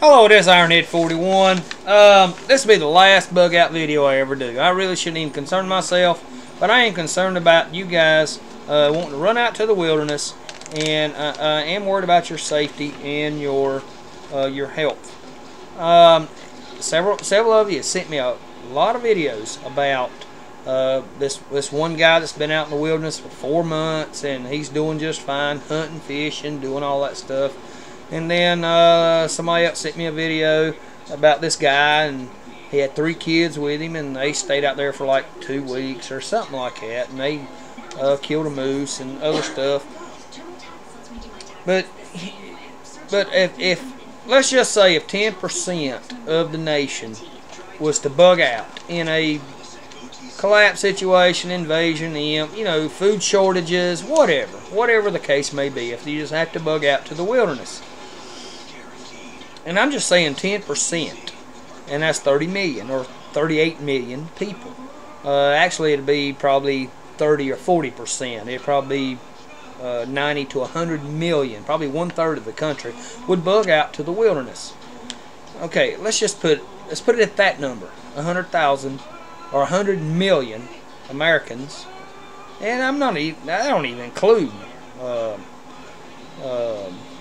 Hello, this is Ironhead41. This will be the last bug out video I ever do. I really shouldn't even concern myself, but I am concerned about you guys wanting to run out to the wilderness, and I am worried about your safety and your health. Several of you sent me a lot of videos about this one guy that's been out in the wilderness for 4 months, and he's doing just fine, hunting, fishing, doing all that stuff. And then somebody else sent me a video about this guy, and he had 3 kids with him, and they stayed out there for like 2 weeks or something like that, and they killed a moose and other stuff. But if let's just say if 10% of the nation was to bug out in a collapse situation, invasion, food shortages, whatever the case may be, if you just have to bug out to the wilderness. And I'm just saying 10%, and that's 30 million or 38 million people. Actually, it'd be probably 30 or 40%. It'd probably be 90 to 100 million, probably 1/3 of the country would bug out to the wilderness. Okay, let's put it at that number, 100,000 or 100 million Americans, and I don't even include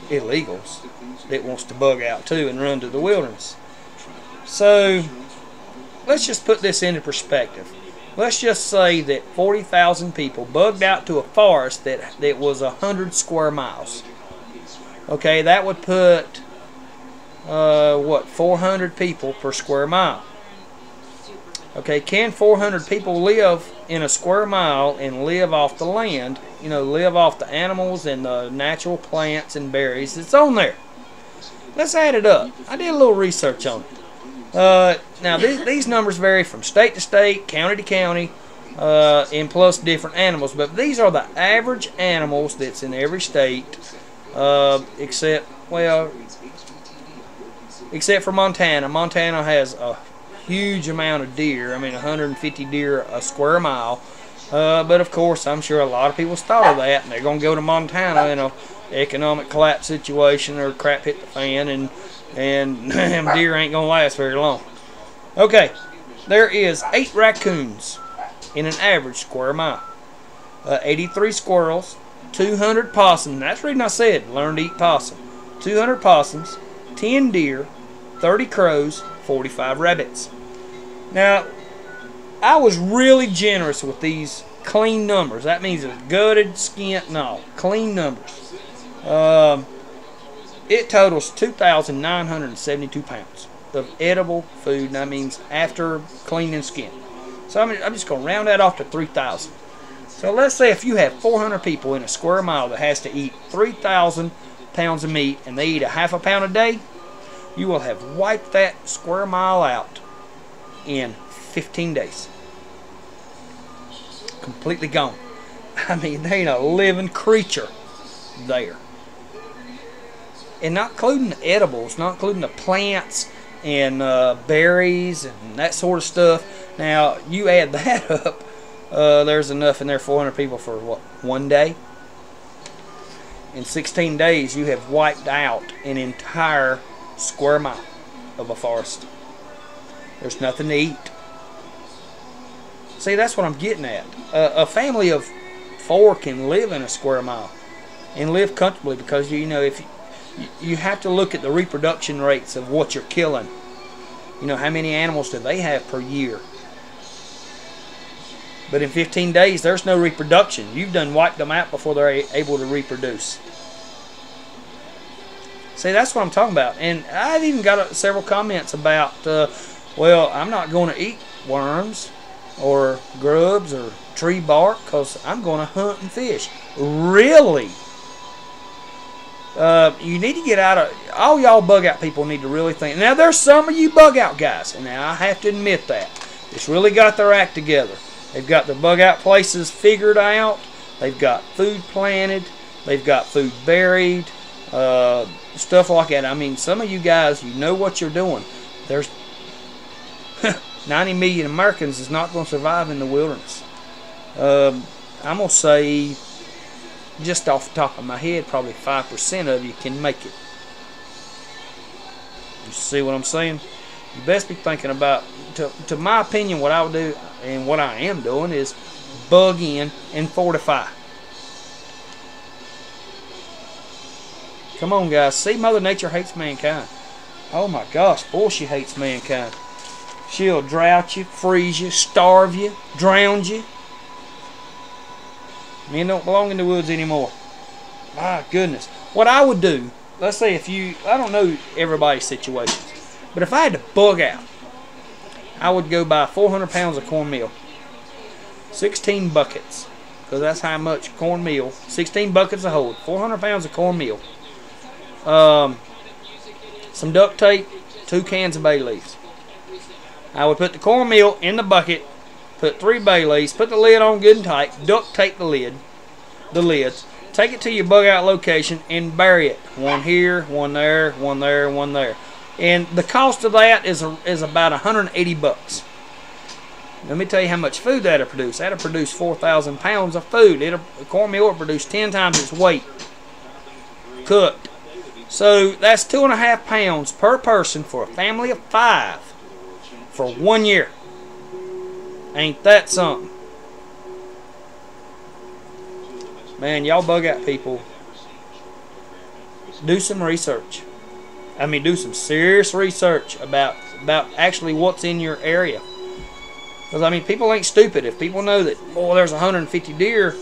illegals that wants to bug out too and run to the wilderness. So let's just put this into perspective. Let's just say that 40,000 people bugged out to a forest that was 100 square miles. Okay, that would put 400 people per square mile. Okay, can 400 people live in a square mile and live off the land? Live off the animals and the natural plants and berries that's on there. Let's add it up. I did a little research on it. Now, these numbers vary from state to state, county to county, and plus different animals. But these are the average animals that's in every state, except for Montana. Montana has a huge amount of deer. 150 deer a square mile. But of course, I'm sure a lot of people's thought of that, and they're going to go to Montana in a economic collapse situation, or crap hit the fan, and them deer ain't going to last very long. Okay, there is 8 raccoons in an average square mile, 83 squirrels, 200 possums. That's the reason I said learn to eat possum. 200 possums, 10 deer, 30 crows, 45 rabbits. Now, I was really generous with these clean numbers. That means it's gutted, skinned, and all. Clean numbers. It totals 2,972 pounds of edible food, and that means after cleaning and skin. So I'm just going to round that off to 3,000. So let's say if you have 400 people in a square mile that has to eat 3,000 pounds of meat, and they eat a half a pound a day, you will have wiped that square mile out in 15 days. Completely gone. There ain't a living creature there. And not including the edibles, not including the plants and berries and that sort of stuff. Now, you add that up, there's enough in there, 400 people for what, 1 day? In 16 days, you have wiped out an entire square mile of a forest. There's nothing to eat. See, that's what I'm getting at. A family of 4 can live in a square mile and live comfortably, because if you have to look at the reproduction rates of what you're killing. How many animals do they have per year? But in 15 days, there's no reproduction. You've done wiped them out before they're able to reproduce. See, that's what I'm talking about. And I've even got several comments about, well, I'm not going to eat worms or grubs or tree bark because I'm going to hunt and fish. Really? You need to get out of... All y'all bug out people need to really think. Now, there's some of you bug out guys, and now I have to admit that. It's really got their act together. They've got their bug out places figured out. They've got food planted. They've got food buried. Stuff like that. Some of you guys, you know what you're doing. There's 90 million Americans is not going to survive in the wilderness. I'm going to say, just off the top of my head, probably 5% of you can make it. You see what I'm saying? You best be thinking about, to my opinion, what I would do and what I am doing is bug in and fortify. Come on, guys. See, Mother Nature hates mankind. Oh my gosh, boy, she hates mankind. She'll drought you, freeze you, starve you, drown you. Men don't belong in the woods anymore. My goodness. What I would do, let's say if you, I don't know everybody's situations, but if I had to bug out, I would go buy 400 pounds of cornmeal, 16 buckets, because that's how much cornmeal, 16 buckets of hold, 400 pounds of cornmeal, some duct tape, 2 cans of bay leaves. I would put the cornmeal in the bucket, put 3 bay leaves, put the lid on good and tight, duct tape the lids, take it to your bug out location and bury it. One here, one there, one there, one there. And the cost of that is about 180 bucks. Let me tell you how much food that'll produce. That'll produce 4,000 pounds of food. Cornmeal will produce 10 times its weight cooked. So that's 2.5 pounds per person for a family of 5 for 1 year. Ain't that something? Man, y'all bug out people. Do some research. I mean, do some serious research about actually what's in your area. Because, I mean, people ain't stupid. If people know that, boy, there's 150 deer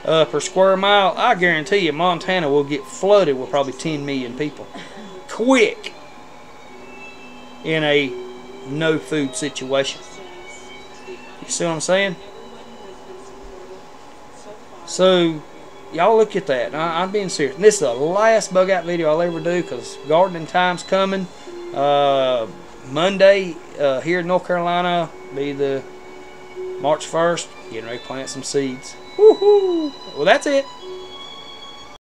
per square mile, I guarantee you Montana will get flooded with probably 10 million people. Quick. In a no food situation. You see what I'm saying? So, y'all look at that. I'm being serious. This is the last bug out video I'll ever do because gardening time's coming. Monday here in North Carolina be the March 1st. Getting ready to plant some seeds. Woohoo! Well, that's it.